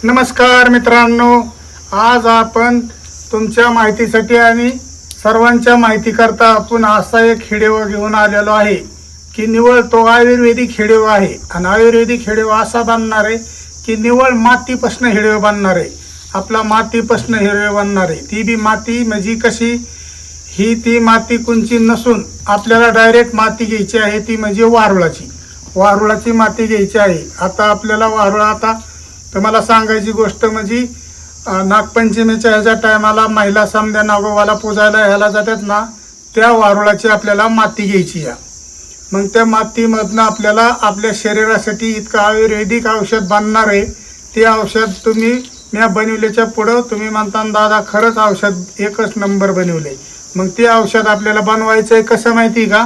नमस्कार मित्रांनो, आज आपण तुमच्या माहितीसाठी आणि सर्वांच्या माहिती करता आपण असा एक हिडिओ घेऊन आलेलो आहे की निवळ तो आयुर्वेदिक हिडिओ आहे. आणि आयुर्वेदिक हिडिओ असा बनणार आहे की निवळ मातीपासून हिडिओ बनणार आहे. आपला मातीपासून हिडिओ बनणार आहे. ती बी माती म्हणजे कशी, ही ती माती कोणची नसून आपल्याला डायरेक्ट माती घ्यायची आहे. ती म्हणजे वारुळाची माती घ्यायची आहे. आता आपल्याला वारुळ, आता तुम्हाला सांगायची गोष्ट म्हणजे नागपंचमीच्या ह्याच्या टायमाला महिला समध्या नागोबाला पूजायला ह्याला जातात ना, त्या वारुळाची आपल्याला माती घ्यायची आहे. मग त्या मातीमधनं आपल्याला आपल्या शरीरासाठी इतकं आयुर्वेदिक औषध बनणार आहे. ते औषध तुम्ही मी बनवल्याच्या पुढं तुम्ही म्हणता दादा खरंच औषध एकच नंबर बनवले. मग ते औषध आपल्याला बनवायचं आहे कसं माहिती का?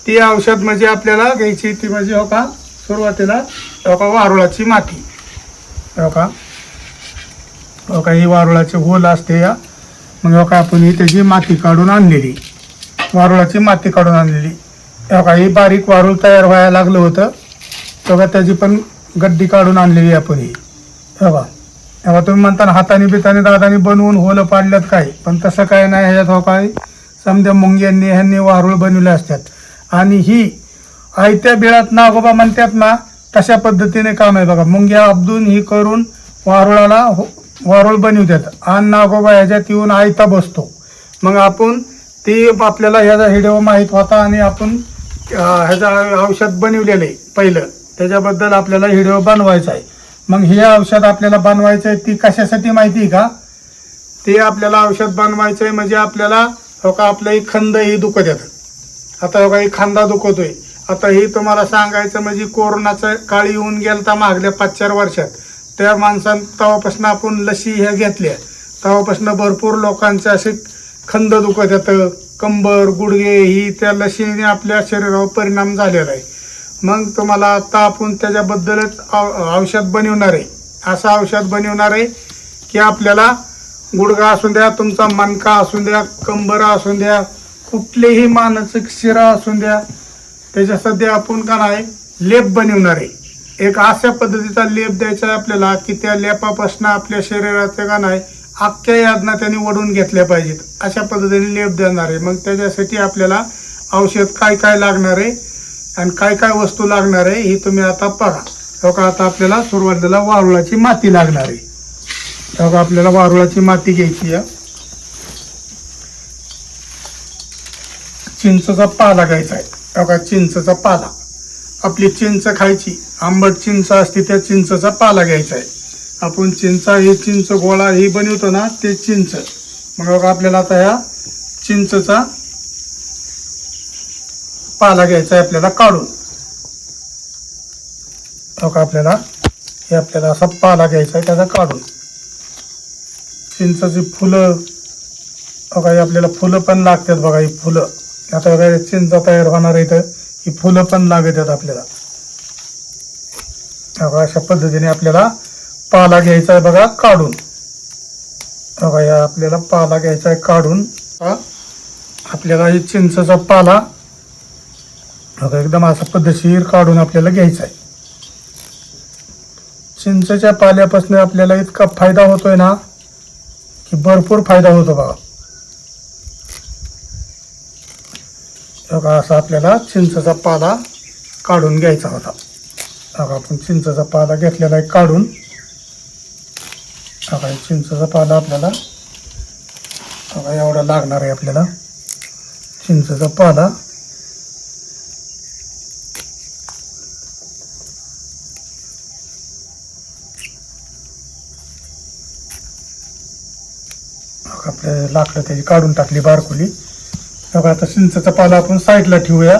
ती औषध म्हणजे आपल्याला घ्यायची ती म्हणजे हो का, सुरुवातीला हो का वारुळाची माती, हो का ही वारुळाची होल असते या. मग हो का आपण ही त्याची माती काढून आणलेली, वारुळाची माती काढून आणलेली. हो का ही बारीक वारुळ तयार व्हायला लागलं होतं, तेव्हा त्याची पण गड्डी काढून आणलेली आपण ही. हो का तेव्हा तुम्ही म्हणता हाताने बिताने दादानी बनवून होलं पाडल्यात काय, पण तसं काय नाही. ह्याच्यात हो काय समजा मुंग्यांनी ह्यांनी वारुळ बनवले असतात. आणि ही आयत्या बिळात नागोबा म्हणतात ना, तशा पद्धतीने काम आहे बघा. मुंग्या अब्दून ही करून वारुळाला वारुळ बनवतात आणि नागोबा ह्याच्यात येऊन आयता बसतो. मग आपण ती आपल्याला ह्याचा हिडिओ माहीत होता आणि आपण ह्याचं औषध बनवलेलं आहे पहिलं, त्याच्याबद्दल आपल्याला हिडिओ बनवायचा आहे. मग हे औषध आपल्याला बनवायचं आहे ती कशासाठी माहिती आहे का? ते आपल्याला औषध बनवायचं आहे म्हणजे आपल्याला हो का आपलं ही खंद ही दुखत येतं. आता हो का ही खांदा दुखतोय. आता ही तुम्हाला सांगायचं म्हणजे कोरोनाचा काळ येऊन गेलता मागल्या 5-4 वर्षात. त्या माणसानं तेव्हापासून आपण लसी ह्या घेतल्या, तेव्हापासून भरपूर लोकांचे असे खंद दुखत येतं, कंबर गुडघे ही त्या लसीने आपल्या शरीरावर परिणाम झालेला आहे. मग तुम्हाला आता आपण त्याच्याबद्दलच औषध बनवणार आहे. असं औषध बनवणार आहे की आपल्याला गुडघा असू द्या, तुमचा मणका असू द्या, कंबर असू द्या, कुठलेही मानसिक शिरा असू द्या, त्याच्या सध्या आपण का नाही लेप बनवणार आहे. एक अशा पद्धतीचा लेप द्यायचा आहे आपल्याला की त्या लेपापासून आपल्या शरीराचं का नाही अख्ख्या यातना त्यांनी ओढून घेतल्या पाहिजेत, अशा पद्धतीने लेप देणार आहे. मग त्याच्यासाठी आपल्याला औषध काय काय लागणार आहे आणि काय काय वस्तू लागणार आहे ही तुम्ही आता बघा. हो का आता आपल्याला सुरुवातीला वारुळाची माती लागणार आहे. हो का आपल्याला वारुळाची माती घ्यायची आहे. चिंचचा पाला घ्यायचा आहे. हो का चिंचचा पाला, आपली चिंच खायची, आंबट चिंच असते त्या चिंचचा पाला घ्यायचा आहे. आपण चिंचा ही चिंच गोळा ही बनवतो ना ते चिंच. मग बघा आपल्याला आता ह्या चिंचचा पाला घ्यायचा आहे आपल्याला काढून. हो का आपल्याला हे आपल्याला असा पाला घ्यायचा आहे त्याचा काढून. चिंचाची फुलं हो का आपल्याला फुलं पण लागतात बघा. ही फुलं आता बघा चिंचा तयार होणार आहे तर ही फुलं पण लागतात आपल्याला. अशा पद्धतीने आपल्याला पाला घ्यायचा आहे बघा काढून. बघा या आपल्याला पाला घ्यायचा आहे काढून. आपल्याला ही चिंचचा पाला बघा एकदम असा पद्धतशीर काढून आपल्याला घ्यायचा आहे. चिंचच्या पाल्यापासून आपल्याला इतका फायदा होतोय ना की भरपूर फायदा होतो बघा. बघा असा आपल्याला चिंचचा पाला काढून घ्यायचा होता. बघा आपण चिंचचा पाला घेतलेला आहे काढून. बघा चिंचचा पाला आपल्याला बघा एवढा लागणार आहे आपल्याला चिंचचा पाला. आपल्या लाकडं त्याची काढून टाकली बारकुली. बघा आता चिंचचा पाला आपण साईडला ठेवूया.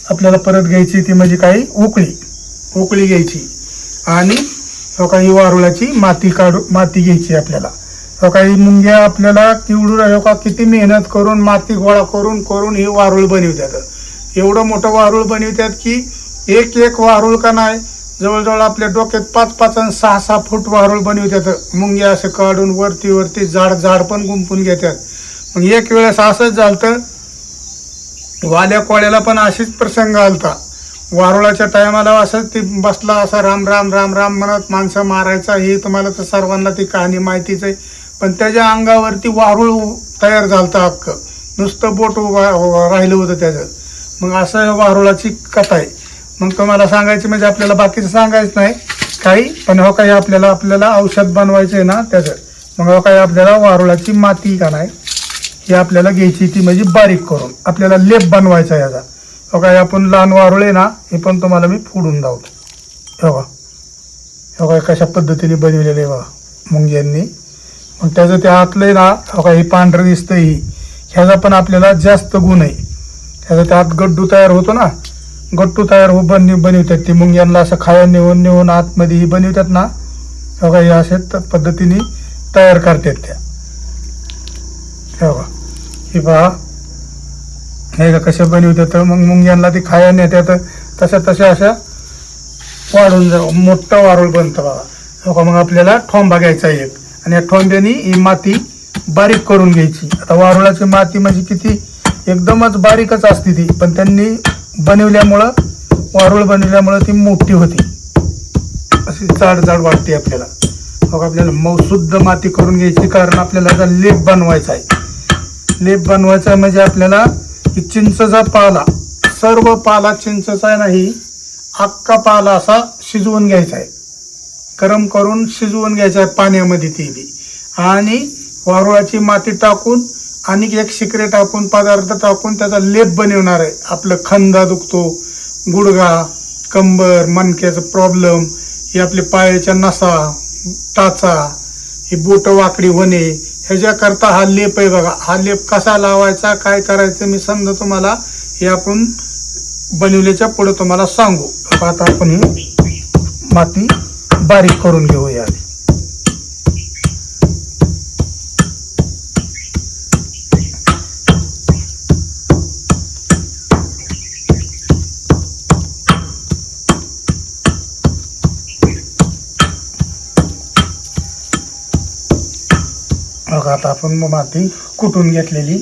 आपल्याला परत घ्यायची ती म्हणजे काही उकळी घ्यायची आणि हो काही वारुळाची माती घ्यायची आपल्याला. हो काही मुंग्या आपल्याला किवडून हो का किती मेहनत करून माती गोळा करून ही वारुळ बनवतात. एवढं मोठं वारुळ बनवतात की एक वारुळ का नाही जवळजवळ आपल्या डोक्यात 5-5 आणि 6-6 फूट वारुळ बनवतात. मुंग्या असं काढून वरती झाड पण गुंपून घेतात. मग एक वेळेस असंच झालं, वाल्या कोळ्याला पण अशीच प्रसंग आलता. वारुळाच्या टायमाला असं ती बसला असा राम राम राम राम म्हणत माणसं मारायचा, हे तुम्हाला तर सर्वांना ती कहाणी माहितीच आहे. पण त्याच्या अंगावरती वारुळ तयार झालतं अख्खं, नुसतं बोट राहिलं होतं त्याचं. मग असं वारुळाची कथा आहे. मग तुम्हाला सांगायचं म्हणजे आपल्याला बाकीचं सांगायचं नाही काही, पण हो काही आपल्याला औषध बनवायचं आहे ना त्याचं. मग हो काही आपल्याला वारुळाची माती का नाही ही आपल्याला घ्यायची, ती म्हणजे बारीक करून आपल्याला लेप बनवायचा याचा. हो काय आपण लहान वारुळे ना हे पण तुम्हाला मी फोडून दावतो. हो काय कशा पद्धतीने बनवलेलं आहे बघा मुंग्यांनी. मग त्याचं त्या आतलं ना हो काय हे पांढरं दिसतं, ही ह्याचा पण आपल्याला जास्त गुण आहे. ह्याचा त्यात गड्डू तयार होतो ना, गट्टू तयार बनवतात ती मुंग्यांना असं खाया नेऊन आतमध्ये ही बनवतात ना. हो काय अशा पद्धतीने तयार करतात त्या. हो हे पहा हे का कशा बनवतात. मग मुंग्यांना ती खाया नेतात, तशा अशा वाढून मोठं वारुळ बनतं बघा. हो का मग आपल्याला ठोंबा घ्यायचा एक, आणि या ठोंब्यानी ही माती बारीक करून घ्यायची. आता वारुळाची माती म्हणजे किती एकदमच बारीकच असते ती, पण त्यांनी बनवल्यामुळं वारुळ बनवल्यामुळं ती मोठी होती, अशी जाड वाटते आपल्याला. मग आपल्याला मौशुद्ध माती करून घ्यायची, कारण आपल्याला आता लेप बनवायचा आहे. लेप बनवायचा म्हणजे आपल्याला चिंचचा पाला, सर्व पाला चिंचचा नाही अख्खा पाला असा शिजवून घ्यायचा आहे, गरम करून शिजवून घ्यायचा आहे पाण्यामध्ये ती बी. आणि वारुळाची माती टाकून आणि एक सिक्रेट आपण पदार्थ टाकून त्याचा लेप बनवणार आहे. आपलं खांदा दुखतो, गुडघा, कंबर, मणक्याचा प्रॉब्लेम, हे आपले पायाच्या नसा, टाचा, ही बोटं वाकडी होणे, ह्याच्याकरता हा लेप आहे बघा. हा लेप कसा लावायचा काय करायचं मी समजा तुम्हाला हे आपण बनवल्याच्या पुढे तुम्हाला सांगू. आता आपण ही माती बारीक करून घेऊया. बघा आता आपण माती कुटून घेतलेली.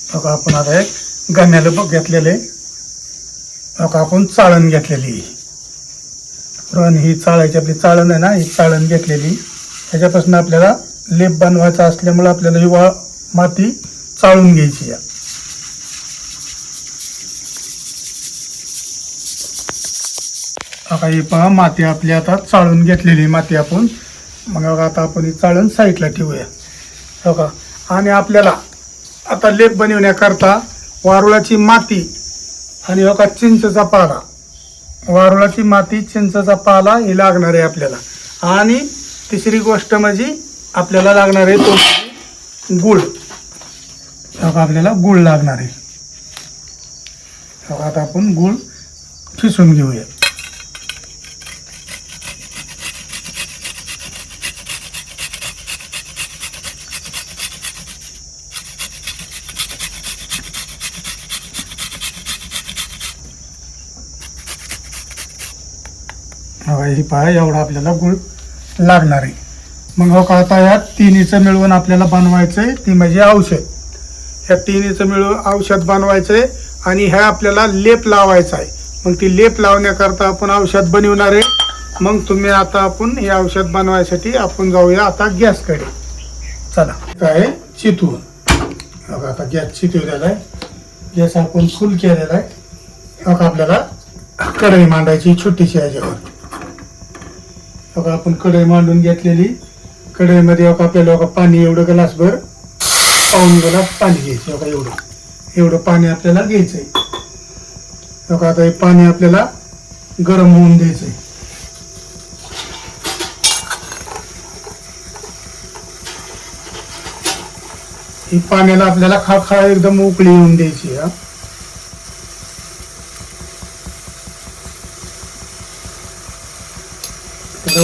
बघा आपण आता एक गण्याला घेतलेले, बघा आपण चाळण घेतलेली. पुरण ही चाळायची आपली चाळण आहे ना, ही चाळण घेतलेली. ह्याच्यापासून आपल्याला लेप बनवायचा असल्यामुळे आपल्याला ही माती चाळून घ्यायची. आता ही पहा माती आपली आता चाळून घेतलेली माती आपण. मग आता आपण ही चाळण साईडला ठेवूया. हो का. आणि आपल्याला आता लेप बनवण्याकरता वारुळाची माती आणि हो का चिंचचा पाला, वारुळाची माती चिंचचा पाला हे लागणार आहे आपल्याला. आणि तिसरी गोष्ट म्हणजे आपल्याला लागणार आहे तो गुळ. हो का आपल्याला गुळ लागणार आहे. हो का आता आपण गुळ खिसून घेऊया. ही पहा एवढा आपल्याला गुळ लागणार आहे. मग हो का आता या तिन्हीचं मिळवून आपल्याला बनवायचं आहे, ती म्हणजे औषध. ह्या तिन्हीचं मिळून औषध बनवायचं आहे आणि ह्या आपल्याला लेप लावायचा आहे. मग ती लेप लावण्याकरता आपण औषध बनवणार आहे. मग तुम्ही आता आपण हे औषध बनवायसाठी आपण जाऊया आता गॅसकडे. चला काय चितून बघा आता गॅस चितवलेला आहे. गॅस आपण फुल केलेला आहे. मग आपल्याला कढई मांडायची छोटीशी याच्यावर. बघा आपण कढई मांडून घेतलेली. कढईमध्ये आपल्याला पाणी एवढं ग्लासभर, पाऊण ग्लास पाणी घ्यायचं. बघा एवढं पाणी आपल्याला घ्यायचंय. बघा आता हे पाणी आपल्याला गरम होऊन द्यायचंय. ही पाण्याला आपल्याला खळखळ एकदम उकळी येऊन द्यायची.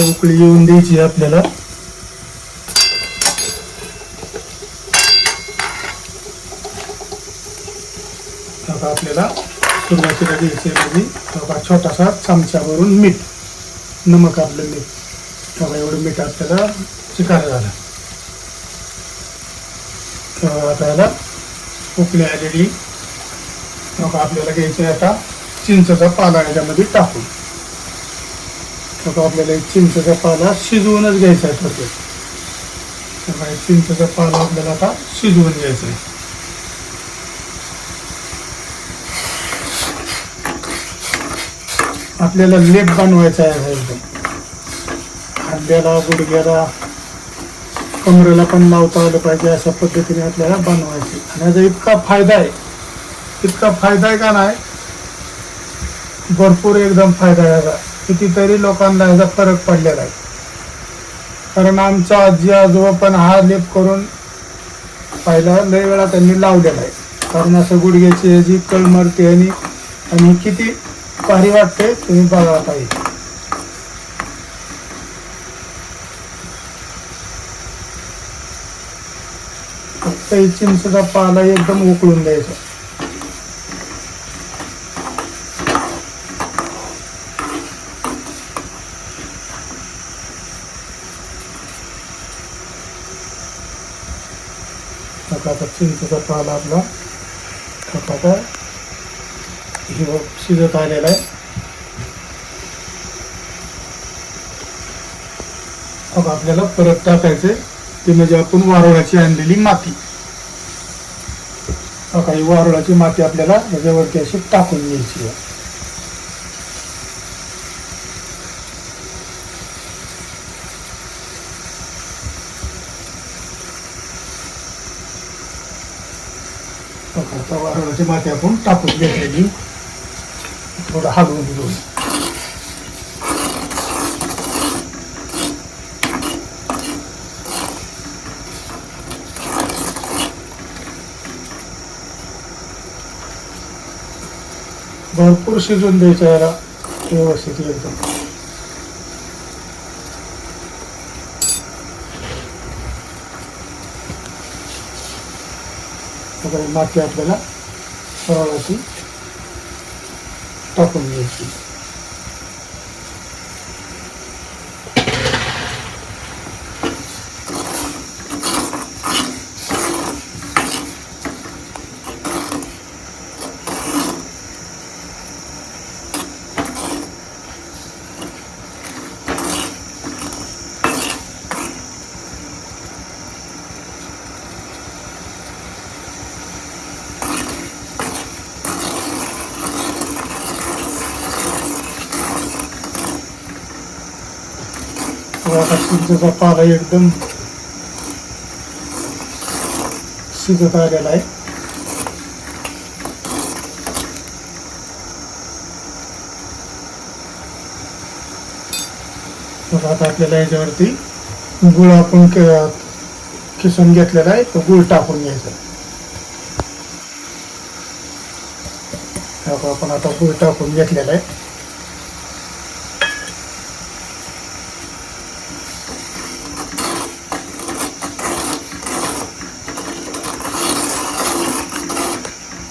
उकळी येऊन द्यायची आपल्याला. आता आपल्याला सुरुवातीला द्यायचे म्हणजे छोटासा चमच्यावरून मीठ, नमक आपलं मीठ. तेव्हा एवढं मीठ आपल्याला चिकारा झालं. आता याला उकळी आलेली मग आपल्याला घ्यायचं आहे आता चिंचेचा पाला याच्यामध्ये टाकून. मग आपल्याला चिंचेचा पाला शिजवूनच घ्यायचा आहे थोडक्यात. चिंचेचा पाला आपल्याला आता शिजवून घ्यायचा आहे. आपल्याला लेप बनवायचा आहे एकदम खांद्याला गुडघ्याला कमरेला पण लावता आलं पाहिजे अशा पद्धतीने आपल्याला बनवायचे. आणि याचा इतका फायदा आहे का नाही, भरपूर एकदम फायदा आहे याचा. कितीतरी लोकांना याचा फरक पडलेला आहे. कारण आमचा आजी आजोबा पण हा लेप करून पहिला लय वेळा त्यांनी लावलेला आहे. कारण असं गुडघ्याची ह्याची कळ मरते आणि किती भारी वाटते तुम्ही बघा पाहिजे. फक्त चिंचेचा पाला एकदम उकळून द्यायचा. आता चिंचेचा पाला आपला आता शिजत आलेला आहे. आता आपल्याला परत टाकायचे ते म्हणजे आपण वारुळाची आणलेली माती. आता ही वारुळाची माती आपल्याला याच्यावरती अशी टाकून घ्यायची आहे. आता वारुळाची माती आपण टाकून घेतलेली थोडं हलवून घेऊन भरपूर शिजून द्यायचं याला व्यवस्थित एकदम. माती आपल्याला सरळाची टाकून घ्यायची. आता चिंचेचा पाला एकदम शिजत आलेला आहे. आता आपल्याला याच्यावरती गुळ आपण किसून घेतलेला आहे तो गुळ टाकून घ्यायचा. आपण आता गुळ टाकून घेतलेला आहे.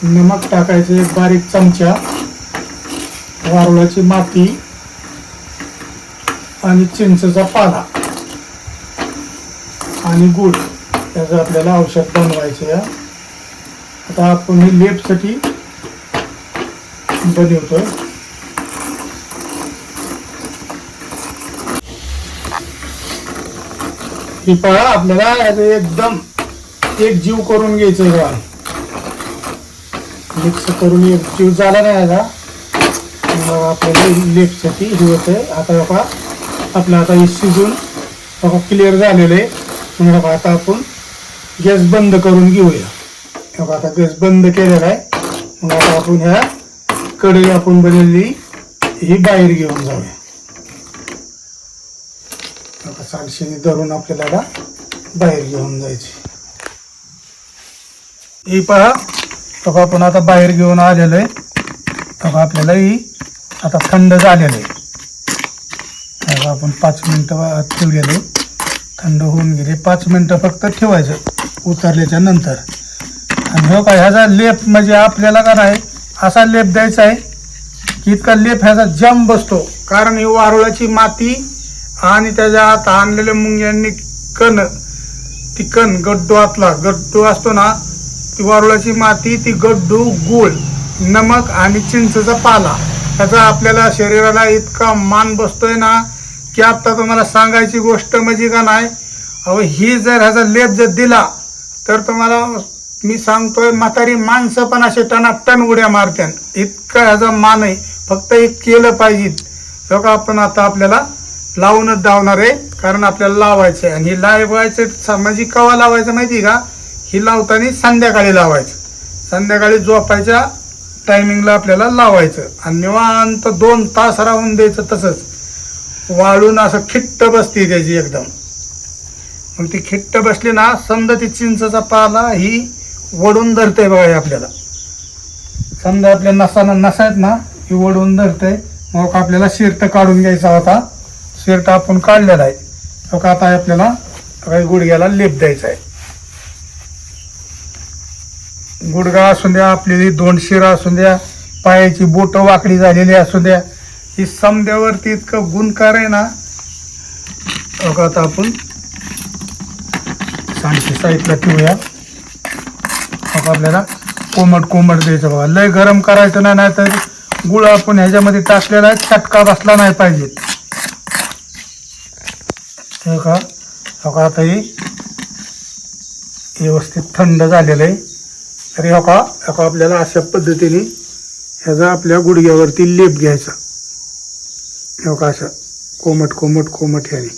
नमक टाकायचं एक बारीक चमचा, वारुळाची माती आणि चिंचेचा पाला आणि गूळ त्याचं आपल्याला औषध बनवायचं आहे. आता आपण हे लेपसाठी बनवतोय. ही पळा आपल्याला एकदम एक जीव करून घ्यायचं आहे. मिक्स करून एक जीव झाला नाही याचा मग आपल्या लेपसाठी हे होतं आहे. आता बघा आपलं आता हे शिजून बघा क्लिअर झालेलं आहे. मग बघा आता आपण गॅस बंद करून घेऊया. बघा आता गॅस बंद केलेला आहे. मग आता आपण ह्या कढई आपण बनवलेली ही बाहेर घेऊन जाऊया. बघा सालशीने धरून आपल्याला बाहेर घेऊन जायची. ही पहा बघा आपण आता बाहेर घेऊन आलेलो आहे. बघा आपल्याला ही आता थंड झालेलं आहे. बघा आपण 5 मिनटं ठेवलेलं आहे. थंड होऊन गेले. 5 मिनटं फक्त ठेवायचं उतरल्याच्या नंतर. आणि हो का ह्याचा लेप म्हणजे आपल्याला का नाही असा लेप द्यायचा आहे की इतका लेप ह्याचा जम बसतो. कारण ही वारुळाची माती आणि त्याच्या आत आणलेल्या मुंग्यांनी कण तिकन गड्डू आतला गड्डू असतो ना, ती वारुळाची माती, ती गड्डू, गूळ, नमक आणि चिंचेचा पाला, त्याचा आपल्याला शरीराला इतका मान बसतोय ना की आता तुम्हाला सांगायची गोष्ट म्हणजे का नाही. अहो ही जर ह्याचा लेप जर दिला तर तुम्हाला मी सांगतोय म्हातारी माणसं पण असे टनाटन उड्या मारत्यान, इतका ह्याचा मान आहे. फक्त हे केलं पाहिजे. बघा आपण आता आपल्याला लावूनच धावणार आहे, कारण आपल्याला लावायचं आहे. आणि हे लावायचं म्हणजे केव्हा लावायचं माहिती का, ही लावताना संध्याकाळी लावायचं. संध्याकाळी झोपायच्या टायमिंगला आपल्याला लावायचं आणि निवांत 2 तास राहून द्यायचं. तसंच वाळून असं खिट्ट बसते त्याची एकदम. मग ती खिट्ट बसली ना, समजा ती चिंचचा पाला ही वडून धरते बघा. हे आपल्याला समजा आपल्या नसा आहेत ना, ही वडून धरते. मग आपल्याला शिर्ट काढून घ्यायचा होता. शिर्ट आपण काढलेला आहे. मग आता आपल्याला काही गुडघ्याला लेप द्यायचा आहे. गुडघा असू द्या, आपली 2 शिरा असू द्या, पायाची बोट वाकडी झालेली असू द्या, ही समद्यावरती इतकं गुणकार आहे ना. बघा आता आपण सांगते साईडला ठेवूया. मग आपल्याला कोमट द्यायचं बघा. लय गरम करायचं नाही, नाहीतर गुळ आपण ह्याच्यामध्ये टाकलेला आहे, चटका बसला नाही पाहिजे. हे का आता ही व्यवस्थित थंड झालेलं आहे. तरी हो का आपल्याला अशा पद्धतीने ह्याचा आपल्या गुडघ्यावरती लेप घ्यायचा. हो का असं कोमट ह्याने.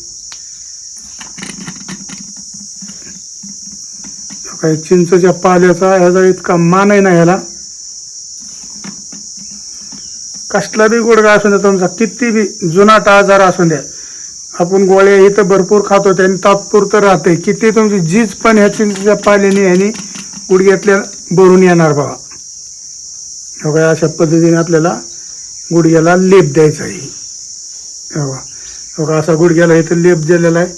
काही चिंचच्या पाल्याचा ह्याचा इतका मान आहे ना ह्याला. कसला बी गुडघा असू द्या तुमचा, किती बी जुनाट आजार असू द्या, आपण गोळ्या इथं भरपूर खातो त्याने तात्पुरतं राहते. किती तुमची झीज पण ह्या चिंचेच्या पाल्याने ह्याने गुडघ्यातल्या भरून येणार बघा. बघा अशा पद्धतीने आपल्याला गुडघ्याला लेप द्यायचा आहे. बघा असा गुडघ्याला इथं लेप दिलेला आहे.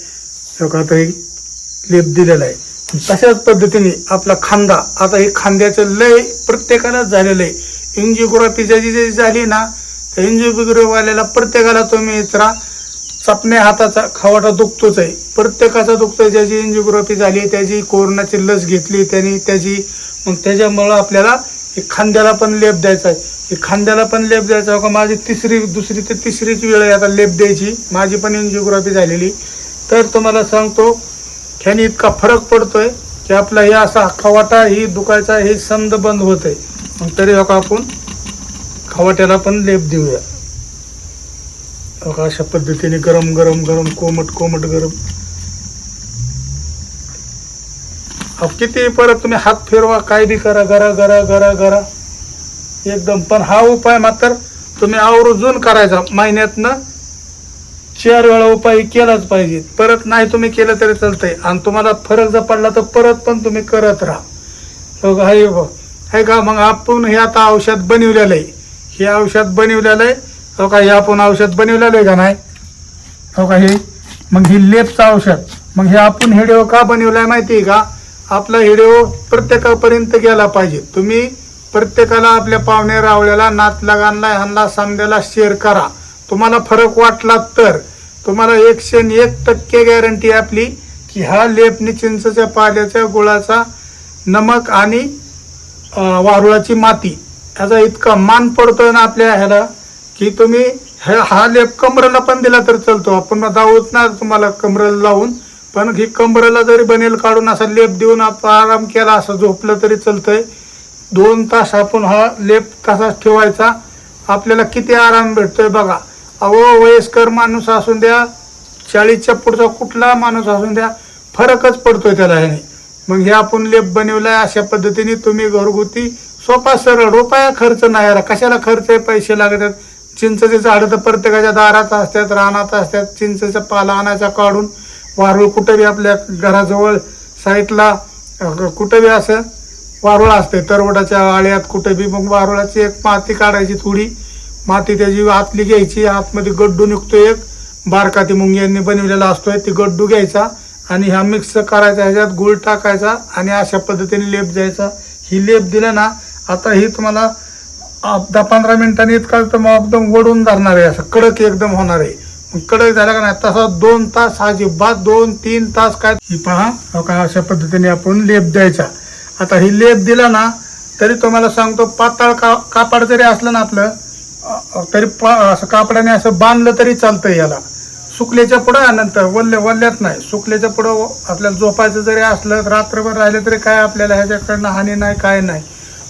बघा आता हे लेप दिलेला आहे. तशाच पद्धतीने आपला खांदा, आता हे खांद्याचं लय प्रत्येकालाच झालेलं आहे. एंजिओग्राफी जी झाली ना, त्या एंजिओग्राफीवाल्याला प्रत्येकाला तुम्ही इतरा चपण्या हाताचा खवाटा दुखतोच आहे. प्रत्येकाचा दुखतोय. ज्याची एंजिओग्राफी झाली, त्याची कोरोनाची लस घेतली त्यांनी, मग त्याच्यामुळं आपल्याला हे खांद्याला पण लेप द्यायचा आहे. हे खांद्याला पण लेप द्यायचा का. माझी दुसरी ते तिसरीच वेळ आहे आता लेप द्यायची. माझी पण एंजिओग्राफी झालेली. तर तुम्हाला सांगतो ह्याने इतका फरक पडतोय की आपला हे असा खवाटा ही दुखायचा, हे संद बंद होत आहे. मग तरी बघा आपण खवाट्याला पण लेप देऊया. बघा अशा पद्धतीने गरम कोमट गरम. किती परत तुम्ही हात फिरवा, काय बी करा, गरा एकदम. पण हा उपाय मात्र तुम्ही आवर्जून करायचा. महिन्यातनं 4 वेळा उपाय केलाच पाहिजे. परत नाही तुम्ही केलं तरी चालतंय. आणि तुम्हाला फरक जर पडला तर परत पण तुम्ही करत राहा. हे का मग आपण हे आता औषध बनवलेलं आहे. हे औषध बनवलेलं आहे. हो का, हे आपण औषध बनवलेलं आहे का नाही. हो का, हे मग ही लेपचं औषध. मग हे आपण व्हिडिओ का बनवलाय माहिती आहे का, आपला व्हिडिओ प्रत्येकापर्यंत गेला पाहिजे. तुम्ही प्रत्येकाला, आपल्या पाहुणे रावळ्याला, नातलगांना, ह्यांना समजायला शेअर करा. तुम्हाला फरक वाटला तर तुम्हाला 101% गॅरंटी आपली की हा लेपनी चिंचेच्या पाल्याच्या, गुळाचा, नमक आणि वारुळाची माती ह्याचा इतका मान पडतोय ना आपल्या ह्याला की तुम्ही हा लेप कमरेला पण दिला तर चालतो. आपण दावत ना तुम्हाला कमरेला लावून, पण ही कमरेला जरी बनेल काढून असा लेप देऊन आपण आराम केला, असं झोपलं तरी चालतंय. 2 तास आपण हा लेप तसाच ठेवायचा. आपल्याला किती आराम भेटतोय बघा. अहो वयस्कर माणूस असून द्या, 40च्या पुढचा कुठला माणूस असून द्या, फरकच पडतोय त्याला ह्याने. मग हे आपण लेप बनवलाय अशा पद्धतीने तुम्ही घरगुती सोपा सरळ, रुपया खर्च नाही याला. कशाला खर्च आहे, पैसे लागतात. चिंचेचे झाडं तर प्रत्येकाच्या दारात असतात, रानात असतात. चिंचेचा पाला आणायचा काढून, वारुळ कुठं बी आपल्या घराजवळ साईडला कुठं बी असं वारुळ असते, तरवडाच्या आळ्यात कुठं बी. मग वारुळाची एक माती काढायची, थोडी माती त्याची आतली घ्यायची, आतमध्ये गड्डू निघतो एक बारका, ती मुंग्यांनी बनवलेला असतोय, ती गड्डू घ्यायचा आणि हा मिक्स करायचा, ह्याच्यात गुळ टाकायचा आणि अशा पद्धतीने लेप द्यायचा. ही लेप दिलं ना, आता ही तुम्हाला 10-15 मिनिटांनी इतका तर मग एकदम वडून धरणार आहे, असं कडक एकदम होणार आहे. कडक झाला का नाही तसा 2 तास अजिबात 2-3 तास काय ही पहा हो का अशा पद्धतीने आपण लेप द्यायचा. आता ही लेप दिला ना तरी तुम्हाला सांगतो पातळ कापड जरी असलं ना आपलं तरी असं कापडाने असं बांधलं तरी चालतं. याला सुकल्याच्या पुढं नंतर वल्ल्यात नाही, सुकल्याच्या पुढं आपल्याला झोपायचं जरी असलं रात्रभर राहिलं तरी काय आपल्याला ह्याच्याकडनं हानी नाही काय नाही.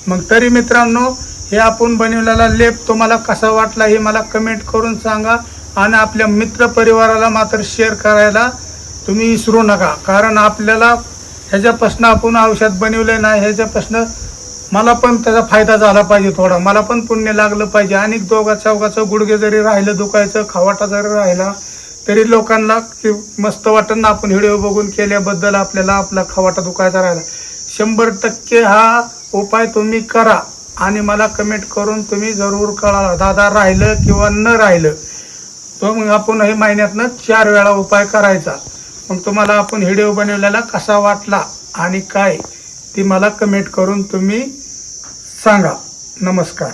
मग तरी मित्रांनो हे आपण बनवलेला लेप तुम्हाला कसा वाटला हे मला कमेंट करून सांगा आणि आपल्या मित्र परिवाराला मात्र शेअर करायला तुम्ही विसरू नका. कारण आपल्याला ह्याच्यापासून आपण औषध बनवलं नाही, ह्याच्यापासून मला पण त्याचा फायदा झाला पाहिजे, थोडा मला पण पुण्य लागलं पाहिजे. आणि दोघाचं गुडघे जरी राहिलं दुखायचं, खवाटा जरी राहिला तरी लोकांना ते मस्त वाटतं ना आपण व्हिडिओ बघून केल्याबद्दल आपल्याला आपला खवाटा दुखायचा राहिला. 100% हा उपाय तुम्ही करा आणि मला कमेंट करून तुम्ही जरूर कळा दादा राहिलं किंवा न राहिलं. तो मग आपण हे महिन्यातनं 4 वेळा उपाय करायचा. मग तुम्हाला आपण व्हिडिओ बनवलेला कसा वाटला आणि काय ती मला कमेंट करून तुम्ही सांगा. नमस्कार.